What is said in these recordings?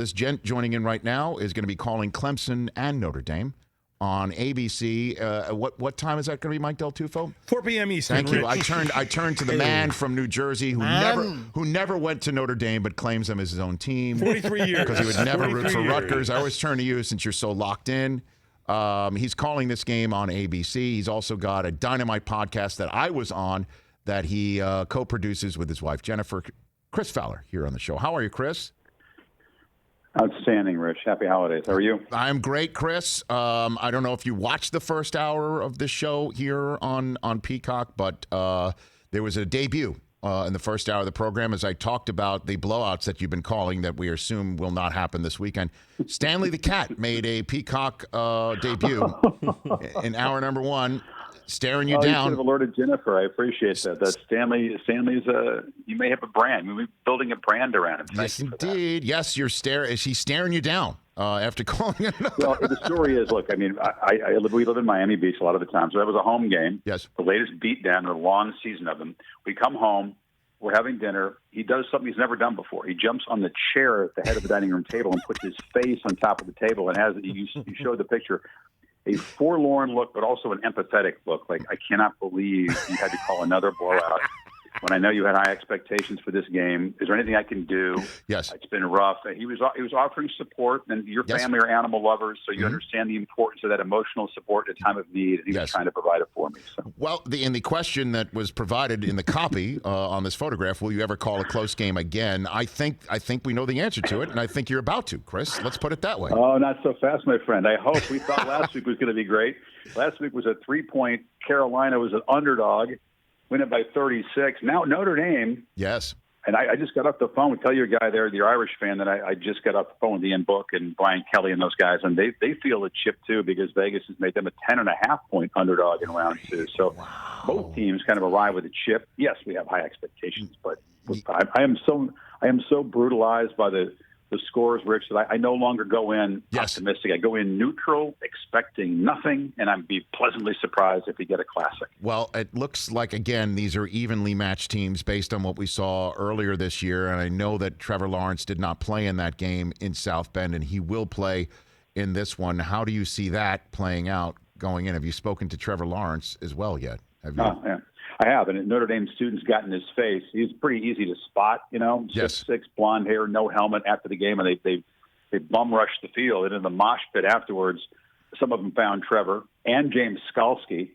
This gent joining in right now is going to be calling Clemson and Notre Dame on ABC. What time is that going to be, Mike Del Tufo? 4 p.m. Eastern. Thank you. Rich. I turned to the man from New Jersey who never went to Notre Dame but claims them as his own team. 43 years. Because he would never root for Rutgers. I always turn to you since you're so locked in. He's calling this game on ABC. He's also got a Dynamite podcast that I was on that he co-produces with his wife, Jennifer. Chris Fowler here on the show. How are you, Chris? Outstanding, Rich. Happy holidays. How are you? I'm great, Chris. I don't know if you watched the first hour of this show here on Peacock, but there was a debut in the first hour of the program as I talked about the blowouts that you've been calling that we assume will not happen this weekend. Stanley the Cat made a Peacock debut in hour number one. Staring you down. You should have alerted Jennifer. I appreciate that. That Stanley's you may have a brand. We're building a brand around him. Yes, indeed. Yes, is he staring you down after calling it? Well, the story is, look, I mean, we live in Miami Beach a lot of the time, so that was a home game. Yes. The latest beatdown, the long season of them. We come home, we're having dinner. He does something he's never done before. He jumps on the chair at the head of the dining room table and puts his face on top of the table and has, you showed the picture, a forlorn look, but also an empathetic look. Like, I cannot believe you had to call another blowout when I know you had high expectations for this game. Is there anything I can do? Yes. It's been rough. He was offering support, and your family are animal lovers, so you understand the importance of that emotional support at a time of need, and he was trying to provide it for me. So. Well, the question that was provided in the copy on this photograph, will you ever call a close game again? I think we know the answer to it, and I think you're about to, Chris. Let's put it that way. Oh, not so fast, my friend. I hope. We thought last week was going to be great. Last week was a 3-point. Carolina was an underdog. Win it by 36. Now Notre Dame. Yes. And I just got off the phone. Tell your guy there, the Irish fan, that I just got off the phone with Ian Book and Brian Kelly and those guys, and they feel a chip too because Vegas has made them a 10.5-point underdog in round two. So both teams kind of arrive with a chip. Yes, we have high expectations, but I am so brutalized by the scores, Rich, that I no longer go in optimistic. I go in neutral, expecting nothing, and I'd be pleasantly surprised if we get a classic. Well, it looks like, again, these are evenly matched teams based on what we saw earlier this year, and I know that Trevor Lawrence did not play in that game in South Bend, and he will play in this one. How do you see that playing out going in? Have you spoken to Trevor Lawrence as well yet? Have you? Yeah. I have, and Notre Dame students got in his face. He's pretty easy to spot, 6'6", blonde hair, no helmet after the game, and they bum rushed the field. And in the mosh pit afterwards, some of them found Trevor and James Skalski,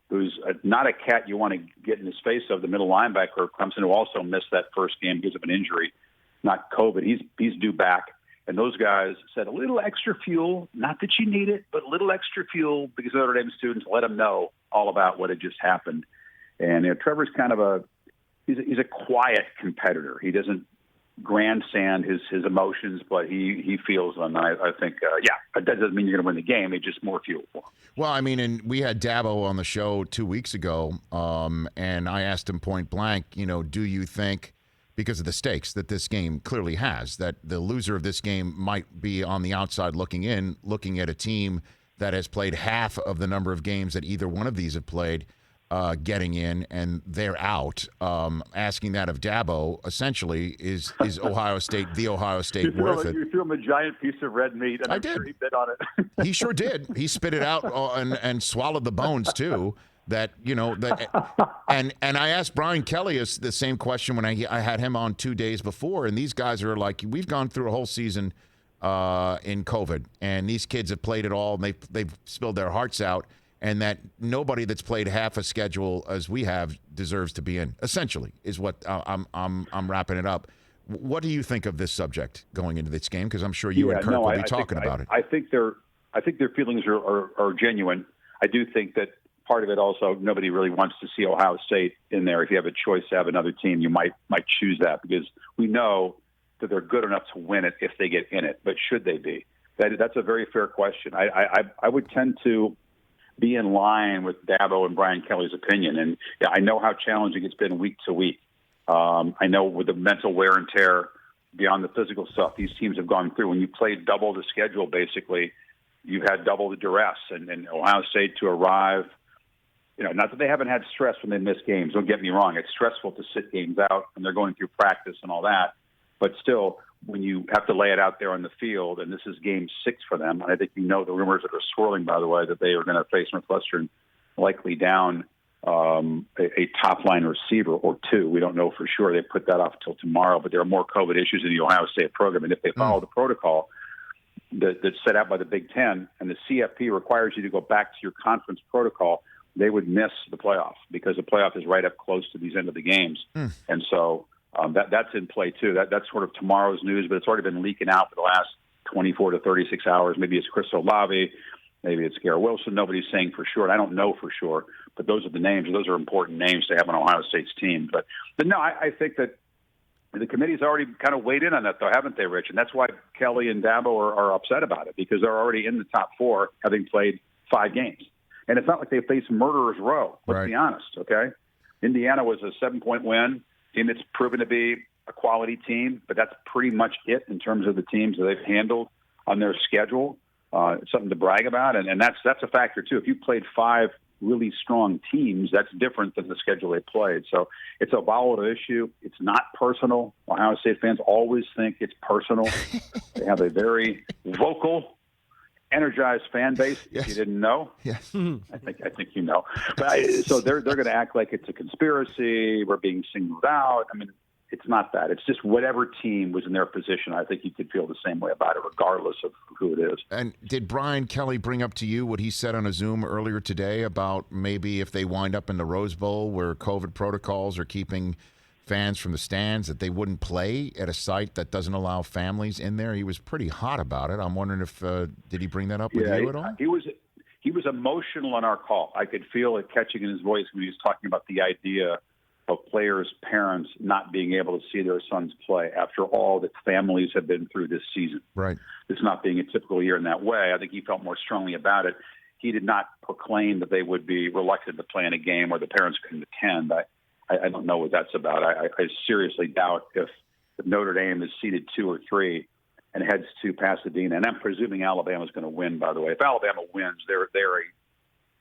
who's not a cat you want to get in his face of, the middle linebacker of Clemson, who also missed that first game because of an injury, not COVID. He's due back. And those guys said a little extra fuel, not that you need it, but a little extra fuel because Notre Dame students let them know all about what had just happened. And Trevor's kind of he's a quiet competitor. He doesn't grandstand his emotions, but he feels them. And I think, that doesn't mean you're going to win the game. It's just more fuel for him. Well, I mean, and we had Dabo on the show 2 weeks ago, and I asked him point blank, do you think, because of the stakes that this game clearly has, that the loser of this game might be on the outside looking in, looking at a team that has played half of the number of games that either one of these have played, getting in, and they're out. Asking that of Dabo, essentially, is Ohio State worth it? You threw him a giant piece of red meat, and I I'm did. sure he bit on it. He sure did. He spit it out and swallowed the bones too. And I asked Brian Kelly the same question when I had him on 2 days before, and these guys are like, we've gone through a whole season in COVID, and these kids have played it all, and they've spilled their hearts out. And that nobody that's played half a schedule as we have deserves to be in. Essentially, is what I'm wrapping it up. What do you think of this subject going into this game? Because I'm sure you and Kirk will be talking about it. I think their feelings are genuine. I do think that part of it also, nobody really wants to see Ohio State in there. If you have a choice to have another team, you might choose that because we know that they're good enough to win it if they get in it. But should they be? That's a very fair question. I would tend to be in line with Dabo and Brian Kelly's opinion. And I know how challenging it's been week to week. I know with the mental wear and tear beyond the physical stuff these teams have gone through. When you play double the schedule, basically, you had double the duress. And Ohio State to arrive, not that they haven't had stress when they miss games. Don't get me wrong. It's stressful to sit games out, and they're going through practice and all that. But still, when you have to lay it out there on the field, and this is game 6 for them, and I think the rumors that are swirling, by the way, that they are going to face Northwestern likely down a top-line receiver or 2. We don't know for sure. They put that off till tomorrow, but there are more COVID issues in the Ohio State program, and if they follow the protocol that's set out by the Big Ten, and the CFP requires you to go back to your conference protocol, they would miss the playoff because the playoff is right up close to these end of the games. And so that's in play too. That's sort of tomorrow's news, but it's already been leaking out for the last 24 to 36 hours. Maybe it's Chris Olave, maybe it's Garrett Wilson. Nobody's saying for sure. And I don't know for sure, but those are the names. Those are important names to have on Ohio State's team. But no, I think that the committee's already kind of weighed in on that, though, haven't they, Rich? And that's why Kelly and Dabo are upset about it, because they're already in the top 4, having played 5 games. And it's not like they face murderer's row. Let's be honest, okay? Indiana was a 7-point win, team that's proven to be a quality team, but that's pretty much it in terms of the teams that they've handled on their schedule. It's something to brag about, and that's a factor, too. If you played 5 really strong teams, that's different than the schedule they played. So it's a volatile issue. It's not personal. Ohio State fans always think it's personal. They have a very vocal, energized fan base. Yes. If you didn't know, yes, I think you know. But so they're going to act like it's a conspiracy. We're being singled out. I mean, it's not that. It's just whatever team was in their position. I think you could feel the same way about it, regardless of who it is. And did Brian Kelly bring up to you what he said on a Zoom earlier today about maybe if they wind up in the Rose Bowl where COVID protocols are keeping fans from the stands, that they wouldn't play at a site that doesn't allow families in there? He was pretty hot about it. I'm wondering if did he bring that up with you at all? He was emotional on our call. I could feel it catching in his voice when he was talking about the idea of players' parents not being able to see their sons play after all that families have been through this season. Right. This not being a typical year in that way. I think he felt more strongly about it. He did not proclaim that they would be reluctant to play in a game or the parents couldn't attend. I don't know what that's about. I seriously doubt if Notre Dame is seeded 2 or 3 and heads to Pasadena, and I'm presuming Alabama's going to win, by the way. If Alabama wins, they're a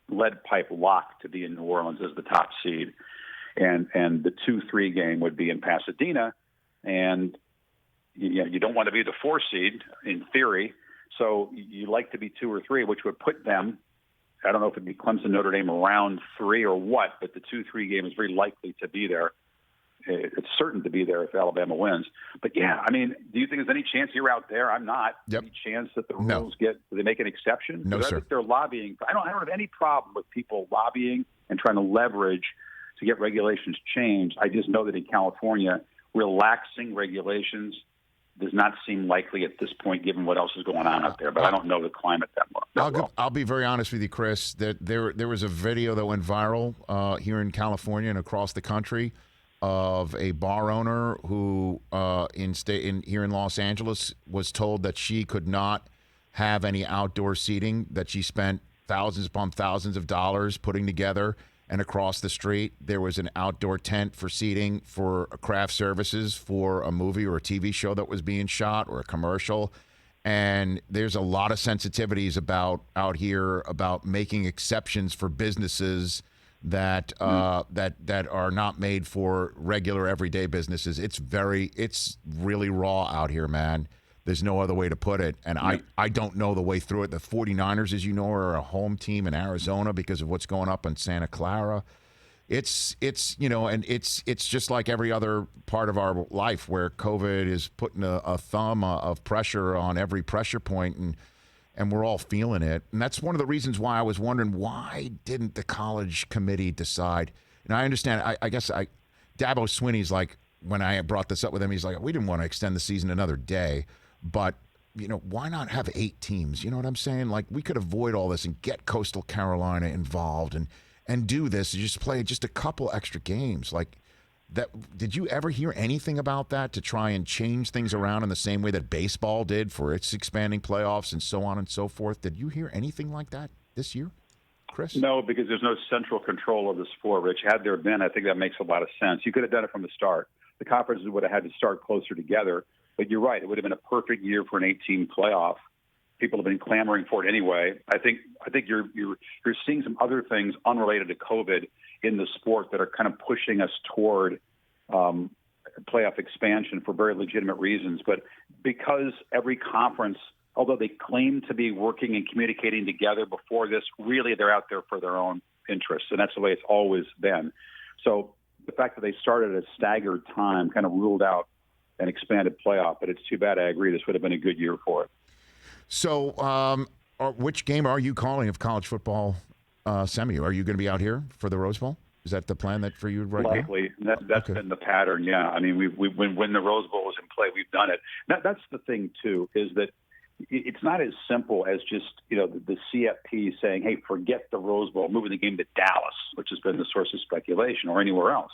lead pipe lock to be in New Orleans as the top seed. And the 2-3 game would be in Pasadena, and you don't want to be the 4 seed in theory. So you like to be 2 or 3, which would put them. I don't know if it'd be Clemson-Notre Dame round 3 or what, but the 2-3 game is very likely to be there. It's certain to be there if Alabama wins. But yeah, I mean, do you think there's any chance you're out there? I'm not. Yep. Any chance that the rules do they make an exception? No, sir. I think they're lobbying. I don't have any problem with people lobbying and trying to leverage to get regulations changed. I just know that in California, relaxing regulations does not seem likely at this point, given what else is going on out there. But I don't know the climate that well. I'll be very honest with you, Chris, that there was a video that went viral here in California and across the country of a bar owner who here in Los Angeles was told that she could not have any outdoor seating, that she spent thousands upon thousands of dollars putting together. And across the street, there was an outdoor tent for seating for craft services for a movie or a TV show that was being shot or a commercial. And there's a lot of sensitivities out here about making exceptions for businesses that are not made for regular everyday businesses. It's really raw out here, man. There's no other way to put it. And I don't know the way through it. The 49ers, as you know, are a home team in Arizona because of what's going up in Santa Clara. It's just like every other part of our life where COVID is putting a thumb of pressure on every pressure point, and we're all feeling it. And that's one of the reasons why I was wondering, why didn't the college committee decide? And I understand, I guess Dabo Swinney's like, when I brought this up with him, he's like, we didn't want to extend the season another day. But, why not have 8 teams? You know what I'm saying? Like, we could avoid all this and get Coastal Carolina involved and do this and just play just a couple extra games. Like, that. Did you ever hear anything about that to try and change things around in the same way that baseball did for its expanding playoffs and so on and so forth? Did you hear anything like that this year, Chris? No, because there's no central control of the sport, Rich. Had there been, I think that makes a lot of sense. You could have done it from the start. The conferences would have had to start closer together. But you're right; it would have been a perfect year for an 8-team playoff. People have been clamoring for it anyway. I think you're seeing some other things unrelated to COVID in the sport that are kind of pushing us toward playoff expansion for very legitimate reasons. But because every conference, although they claim to be working and communicating together before this, really they're out there for their own interests. And that's the way it's always been. So the fact that they started at a staggered time kind of ruled out an expanded playoff. But it's too bad. I agree. This would have been a good year for it. So which game are you calling of college football semi? Are you going to be out here for the Rose Bowl? Is that the plan that for you right now? Likely. That's been the pattern, yeah. I mean, when the Rose Bowl was in play, we've done it. That's the thing, too, is that it's not as simple as just, the CFP saying, hey, forget the Rose Bowl, moving the game to Dallas, which has been the source of speculation, or anywhere else,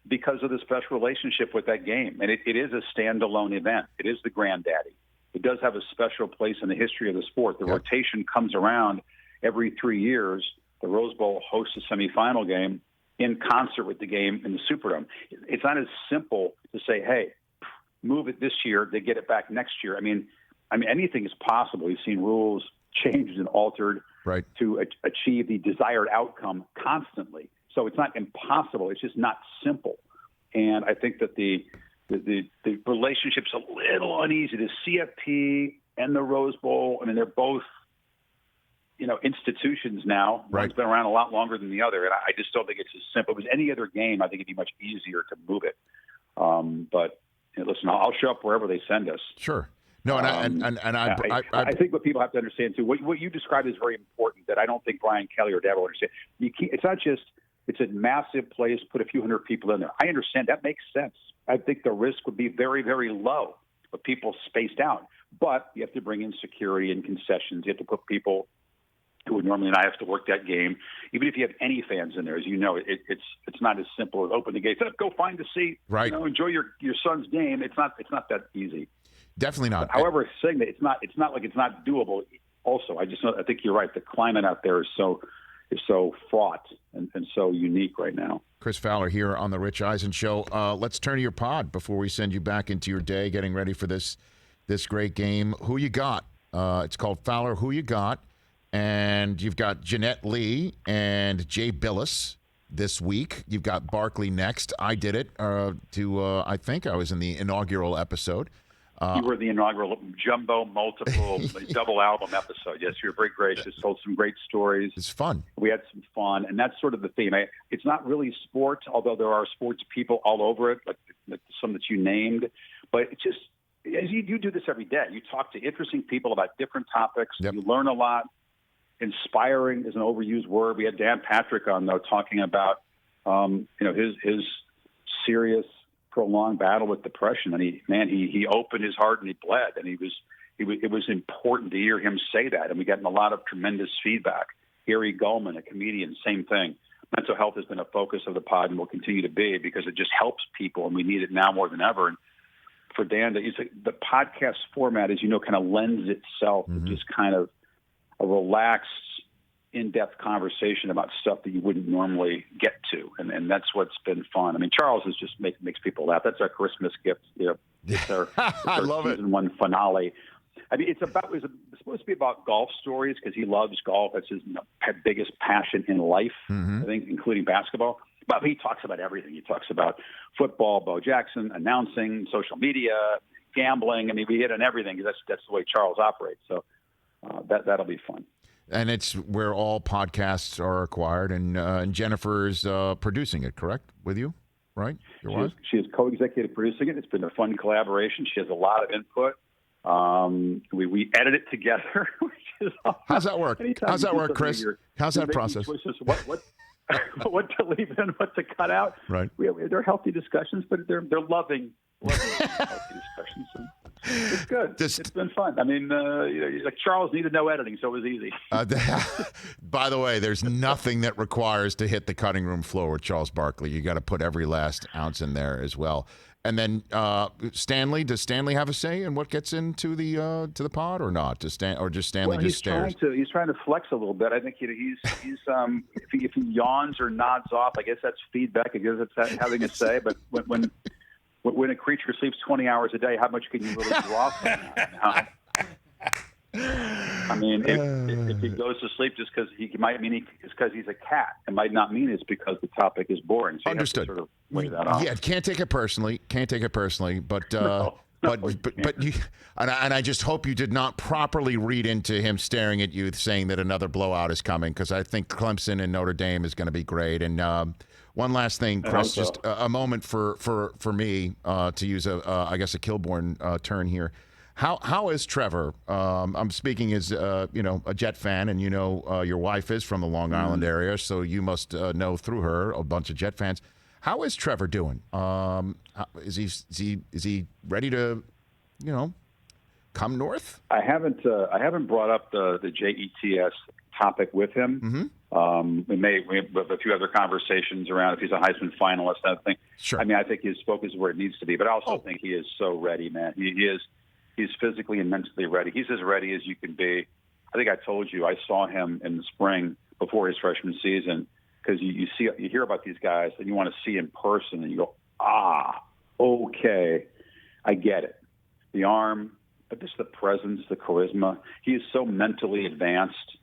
because of the special relationship with that game. And it is a standalone event. It is the granddaddy. It does have a special place in the history of the sport. The rotation comes around every 3 years. The Rose Bowl hosts a semifinal game in concert with the game in the Superdome. It's not as simple to say, hey, move it this year, they get it back next year. I mean, anything is possible. We've seen rules changed and altered to achieve the desired outcome constantly. So it's not impossible. It's just not simple. And I think that the relationship's a little uneasy. The CFP and the Rose Bowl, I mean, they're both, institutions now. One's been around a lot longer than the other, and I just don't think it's as simple. If it was any other game, I think it'd be much easier to move it. But listen, I'll show up wherever they send us. Sure. No, I think what people have to understand too, what you described is very important. That I don't think Brian Kelly or Dabo understand. It's not just it's a massive place, put a few hundred people in there. I understand that makes sense. I think the risk would be very, very low, with people spaced out. But you have to bring in security and concessions. You have to put people who would normally not have to work that game. Even if you have any fans in there, as you know, it's not as simple as open the gates. Go find a seat. Right. Enjoy your son's game. It's not that easy. Definitely not. But however, saying that it's not like it's not doable. Also, I think you're right. The climate out there is so fraught and so unique right now. Chris Fowler here on the Rich Eisen Show. Let's turn to your pod before we send you back into your day, getting ready for this great game. Who you got? It's called Fowler. Who you got? And you've got Jeanette Lee and Jay Billis this week. You've got Barkley next. I did it I think I was in the inaugural episode. You were the inaugural jumbo, multiple, double album episode. Yes, you were very gracious. Told some great stories. It's fun. We had some fun, and that's sort of the theme. It's not really sports, although there are sports people all over it, like some that you named. But it's just, as you do this every day, you talk to interesting people about different topics. Yep. You learn a lot. Inspiring is an overused word. We had Dan Patrick on, though, talking about his serious, prolonged battle with depression, and he opened his heart and he bled, and it was important to hear him say that, and we got a lot of tremendous feedback. Gary Gulman, a comedian, same thing. Mental health has been a focus of the pod and will continue to be, because it just helps people, and we need it now more than ever. And for Dan, the podcast format, as you know, kind of lends itself to just kind of a relaxed, in-depth conversation about stuff that you wouldn't normally get to, and that's what's been fun. I mean, Charles is just makes people laugh. That's our Christmas gift. It's our I love season 1 finale. I mean, it's supposed to be about golf stories, because he loves golf. That's his biggest passion in life, I think, including basketball. But he talks about everything. He talks about football, Bo Jackson, announcing, social media, gambling. I mean, we hit on everything, because that's the way Charles operates. So that'll be fun. And it's where all podcasts are acquired, and Jennifer's producing it, correct, with you, right? She is co-executive producing it. It's been a fun collaboration. She has a lot of input. We edit it together. Which is awesome. How's that work? How's that work, Chris? How's that process? What to leave in, what to cut out. Right. They're healthy discussions, but they're loving healthy discussions. And it's good. It's been fun. I mean, like Charles needed no editing, so it was easy. By the way, there's nothing that requires to hit the cutting room floor with Charles Barkley. You got to put every last ounce in there as well. And then Stanley, does Stanley have a say in what gets into the to the pod or not? Just Stanley just stares? He's trying to flex a little bit. I think he's if he yawns or nods off, I guess that's feedback. I guess that's having a say. But when a creature sleeps 20 hours a day, how much can you really draw from that? I mean, if he goes to sleep just because it's because he's a cat. It might not mean it's because the topic is boring. So Understood. You have to sort of weigh that off. Yeah, can't take it personally. But No. But you, and I just hope you did not properly read into him staring at you, saying that another blowout is coming, because I think Clemson and Notre Dame is going to be great. And one last thing, Chris, just a moment for me to use I guess a Kilborn term here. How is Trevor? I'm speaking as a Jet fan, and your wife is from the Long Island area, so you must know through her a bunch of Jet fans. How is Trevor doing? Is he ready to, come north? I haven't brought up the JETS topic with him. Mm-hmm. We have a few other conversations around if he's a Heisman finalist. I think. Sure. I mean, I think his focus is where it needs to be, but I also think he is so ready, man. He is. He's physically and mentally ready. He's as ready as you can be. I think I told you I saw him in the spring before his freshman season. Because you hear about these guys and you want to see in person and you go, okay, I get it. The arm, but just the presence, the charisma. He is so mentally advanced.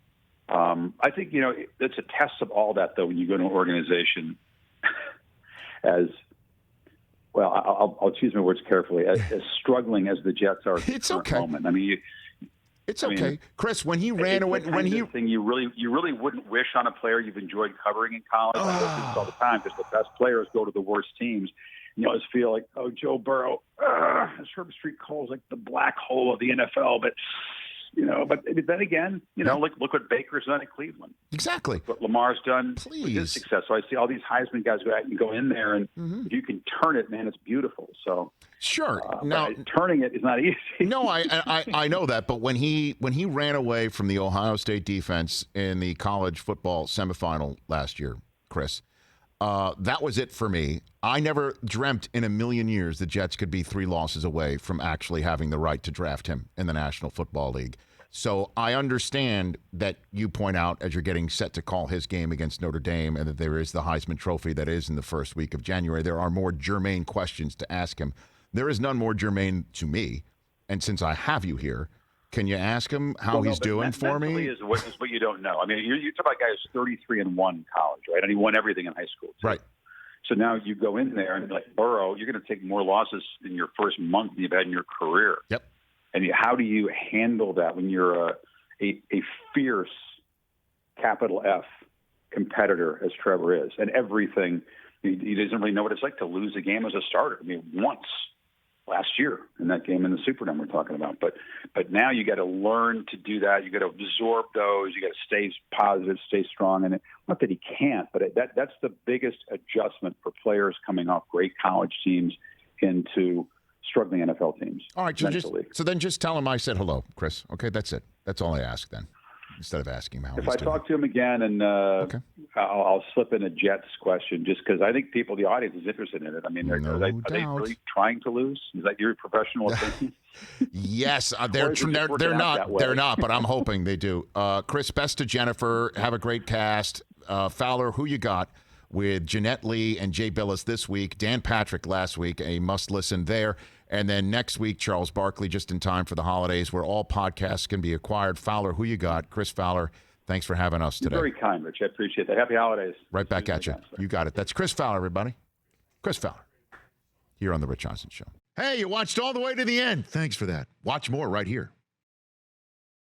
I think, it's a test of all that, though, when you go to an organization as, well, I'll choose my words carefully, as struggling as the Jets are at the current moment. I mean, It's okay, Chris. When he ran away, thing you really wouldn't wish on a player you've enjoyed covering in college. I go through this all the time because the best players go to the worst teams. You always feel like, Joe Burrow, as Herb Street calls like the black hole of the NFL. But then again, look what Baker's done at Cleveland. Exactly. What Lamar's done with his success. So I see all these Heisman guys go in there, and if you can turn it, man, it's beautiful. So sure. Now turning it is not easy. No, I know that, but when he ran away from the Ohio State defense in the college football semifinal last year, Chris, that was it for me. I never dreamt in a million years the Jets could be 3 losses away from actually having the right to draft him in the National Football League. So I understand that you point out as you're getting set to call his game against Notre Dame and that there is the Heisman Trophy that is in the first week of January. There are more germane questions to ask him. There is none more germane to me. And since I have you here, can you ask him how he's doing for me? Is what you don't know. I mean, you talk about a guy who's 33-1 in college, right? And he won everything in high school, too. Right. So now you go in there and like Burrow, you're going to take more losses in your first month than you've had in your career. Yep. And how do you handle that when you're a fierce, capital F, competitor as Trevor is, and everything? He doesn't really know what it's like to lose a game as a starter. I mean, once last year in that game in the Superdome we're talking about. But now you got to learn to do that. You got to absorb those. You got to stay positive, stay strong. And not that he can't, but that's the biggest adjustment for players coming off great college teams into struggling NFL teams. All right, so then just tell him I said hello, Chris. Okay, that's it. That's all I ask then, instead of asking him how he's doing. If I talk to him again, and okay. I'll slip in a Jets question just because I think the audience is interested in it. I mean, are they really trying to lose? Is that your professional opinion? Yes, they're not. They're not, but I'm hoping they do. Chris, best to Jennifer. Have a great cast. Fowler, who you got with Jeanette Lee and Jay Billis this week? Dan Patrick last week, a must-listen there. And then next week, Charles Barkley, just in time for the holidays, where all podcasts can be acquired. Fowler, who you got? Chris Fowler, thanks for having us today. You're very kind, Rich. I appreciate that. Happy holidays. Right back at you. You got it. That's Chris Fowler, everybody. Chris Fowler, here on The Rich Eisen Show. Hey, you watched all the way to the end. Thanks for that. Watch more right here.